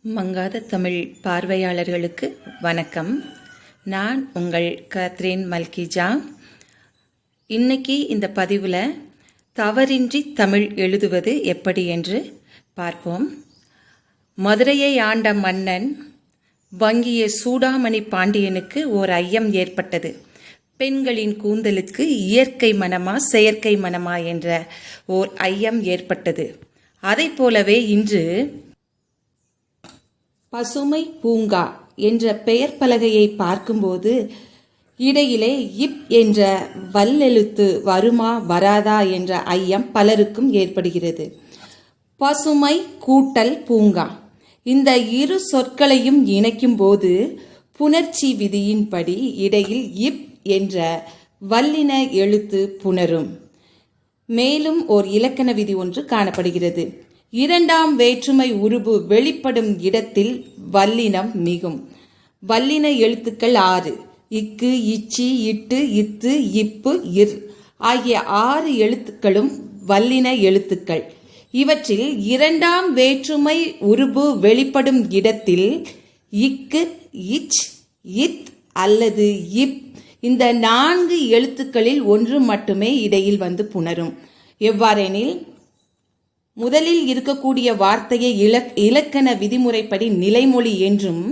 மங்காத தமிழ் பார்வையாளர்களுக்கு வணக்கம். நான் உங்கள் கத்ரீன் மல்கிஜா. இன்னைக்கு இந்த பதிவில் தவறின்றி தமிழ் எழுதுவது எப்படி என்று பார்ப்போம். மதுரையை ஆண்ட மன்னன் வங்கிய சூடாமணி பாண்டியனுக்கு ஓர் ஐயம் ஏற்பட்டது. பெண்களின் கூந்தலுக்கு இயற்கை மனமா செயற்கை மனமா என்ற ஓர் ஐயம் ஏற்பட்டது. அதை போலவே இன்று பசுமை பூங்கா என்ற பெயர் பலகையை பார்க்கும்போது இடையிலே இப் என்ற வல்லெழுத்து வருமா வராதா என்ற ஐயம் பலருக்கும் ஏற்படுகிறது. பசுமை கூட்டல் பூங்கா, இந்த இரு சொற்களையும் இணைக்கும் போது புணர்ச்சி விதியின்படி இடையில் இப் என்ற வல்லின எழுத்து புணரும். மேலும் ஓர் இலக்கண விதி ஒன்று காணப்படுகிறது. இரண்டாம் வேற்றுமை உருபு வெளிப்படும் இடத்தில் வல்லினம் மிகும். வல்லின எழுத்துக்கள் 6: இக்கு, இச்சி, இட்டு, இத்து, இப்பு, இர் ஆகிய 6 எழுத்துக்களும் வல்லின எழுத்துக்கள். இவற்றில் இரண்டாம் வேற்றுமை உருபு வெளிப்படும் இடத்தில் இக்கு, இச், இத் அல்லது இப் இந்த 4 எழுத்துக்களில் ஒன்று மட்டுமே இடையில் வந்து புணரும். எவ்வாறெனில், முதலில் இருக்கக்கூடிய வார்த்தையை இலக்கண விதிமுறைப்படி நிலைமொழி என்றும்,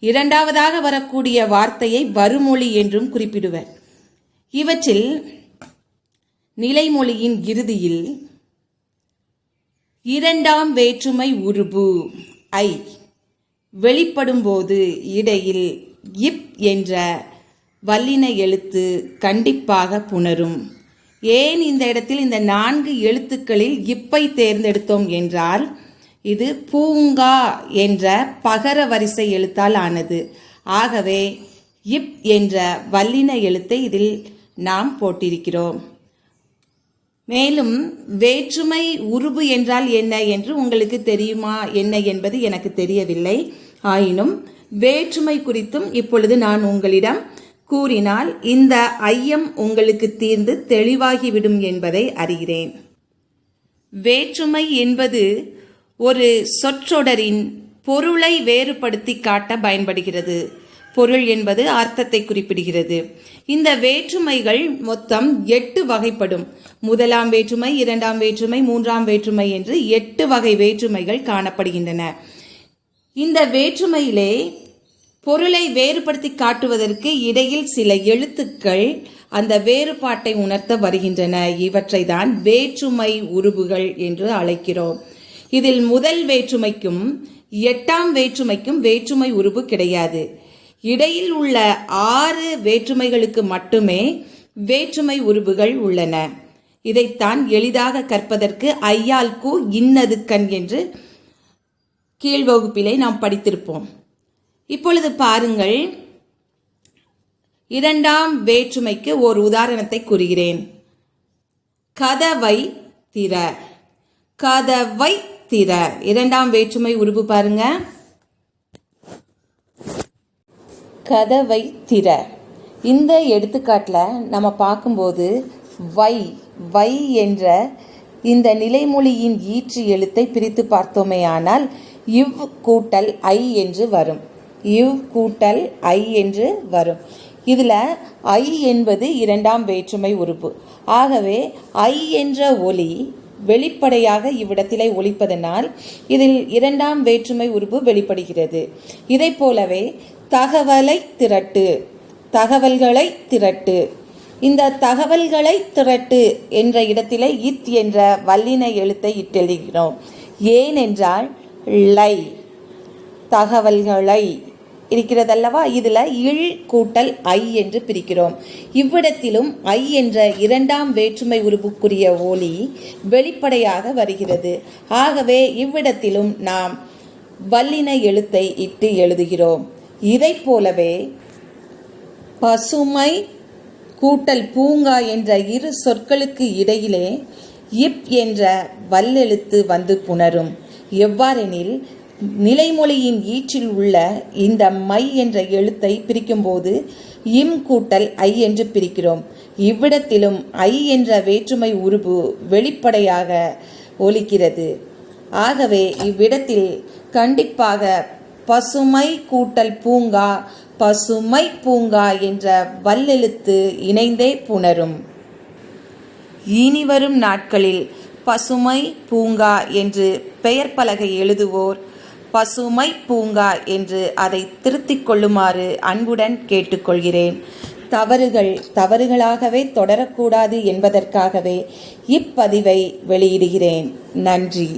இரண்டாவதாக வரக்கூடிய வார்த்தையை வருமொழி என்றும் குறிப்பிடுவர். இவற்றில் நிலைமொழியின் இறுதியில் இரண்டாம் வேற்றுமை உருபு ஐ வெளிப்படும் போது இடையில் இப் என்ற வல்லின எழுத்து கண்டிப்பாக புணரும். ஏன் இந்த இடத்தில் இந்த 4 எழுத்துக்களில் இப்பை தேர்ந்தெடுத்தோம் என்றால், இது பூங்கா என்ற பகர வரிசை எழுத்தால் ஆனது. ஆகவே இப் என்ற வல்லின எழுத்தை இதில் நாம் போட்டிருக்கிறோம். மேலும் வேற்றுமை உருபு என்றால் என்ன என்று உங்களுக்கு தெரியுமா என்ன என்பது எனக்கு தெரியவில்லை. ஆயினும் வேற்றுமை குறித்தும் இப்பொழுது நான் உங்களிடம் கூறினால் இந்த ஐயம் உங்களுக்கு தீர்ந்து தெளிவாகிவிடும் என்பதை அறிகிறேன். வேற்றுமை என்பது ஒரு சொற்றொடரின் பொருளை வேறுபடுத்தி காட்ட பயன்படுகிறது. பொருள் என்பது அர்த்தத்தை குறிப்பிடுகிறது. இந்த வேற்றுமைகள் மொத்தம் 8 வகைப்படும். முதலாம் வேற்றுமை, இரண்டாம் வேற்றுமை, மூன்றாம் வேற்றுமை என்று 8 வகை வேற்றுமைகள் காணப்படுகின்றன. இந்த வேற்றுமையிலே பொருளை வேறுபடுத்தி காட்டுவதற்கு இடையில் சில எழுத்துக்கள் அந்த வேறுபாட்டை உணர்த்த வருகின்றன. இவற்றை தான் வேற்றுமை உருபுகள் என்று அழைக்கிறோம். இதில் முதல் வேற்றுமைக்கும் 8ஆம் வேற்றுமைக்கும் வேற்றுமை உருபு கிடையாது. இடையில் உள்ள 6 வேற்றுமைகளுக்கு மட்டுமே வேற்றுமை உருபுகள் உள்ளன. இதைத்தான் எளிதாக கற்பதற்கு ஐயால் கூ இன்னது கண் என்று கீழ்வகுப்பிலே நாம் படித்திருப்போம். இப்பொழுது பாருங்கள், இரண்டாம் வேற்றுமைக்கு ஓர் உதாரணத்தை கூறுகிறேன். கதவை திற. கதவை திற இரண்டாம் வேற்றுமை உருபு பாருங்க. கதவை திற. இந்த எடுத்துக்காட்டில் நம்ம பார்க்கும்போது வை என்ற இந்த நிலைமொழியின் ஈற்று எழுத்தை பிரித்து பார்த்தோமே ஆனால் இவ் கூட்டல் ஐ என்று வரும். இவ் கூட்டல் ஐ என்று வரும். இதில் ஐ என்பது இரண்டாம் வேற்றுமை உருபு. ஆகவே ஐ என்ற ஒலி வெளிப்படையாக இவ்விடத்திலே ஒலிப்பதனால் இதில் இரண்டாம் வேற்றுமை உருபு வெளிப்படுகிறது. இதை போலவே தகவலை திரட்டு, தகவல்களை திரட்டு. இந்த தகவல்களை திரட்டு என்ற இடத்திலே இத் என்ற வல்லின எழுத்தை இட்டெழுதுகிறோம். ஏனென்றால் லை தகவல்களை இருக்கிறதல்லவா, இதில் இல் கூட்டல் ஐ என்று பிரிக்கிறோம். இவ்விடத்திலும் ஐ என்ற இரண்டாம் வேற்றுமை உருபுக்குரிய ஒலி வெளிப்படையாக வருகிறது. ஆகவே இவ்விடத்திலும் நாம் வல்லின எழுத்தை இட்டு எழுதுகிறோம். இதை போலவே பசுமை கூட்டல் பூங்கா என்ற இரு சொற்களுக்கு இடையிலே இப் என்ற வல்லெழுத்து வந்து புணரும். எவ்வாறெனில், நிலைமொழியின் ஈற்றில் உள்ள இந்த மை என்ற எழுத்தை பிரிக்கும்போது இம் கூட்டல் ஐ என்று பிரிக்கிறோம். இவ்விடத்திலும் ஐ என்ற வேற்றுமை உருபு வெளிப்படையாக ஒலிக்கிறது. ஆகவே இவ்விடத்தில் கண்டிப்பாக பசுமை கூட்டல் பூங்கா, பசுமை பூங்கா என்ற வல்லெழுத்து இணைந்தே புணரும். இனிவரும் நாட்களில் பசுமை பூங்கா என்று பெயர் பலகை எழுதுவோர் பசுமை பூங்கா என்று அதை திருத்திக் கொள்ளுமாறு அன்புடன் கேட்டுக்கொள்கிறேன். தவறுகள் தவறுகளாகவே தொடரக்கூடாது என்பதற்காகவே இப்பதிவை வெளியிடுகிறேன். நன்றி.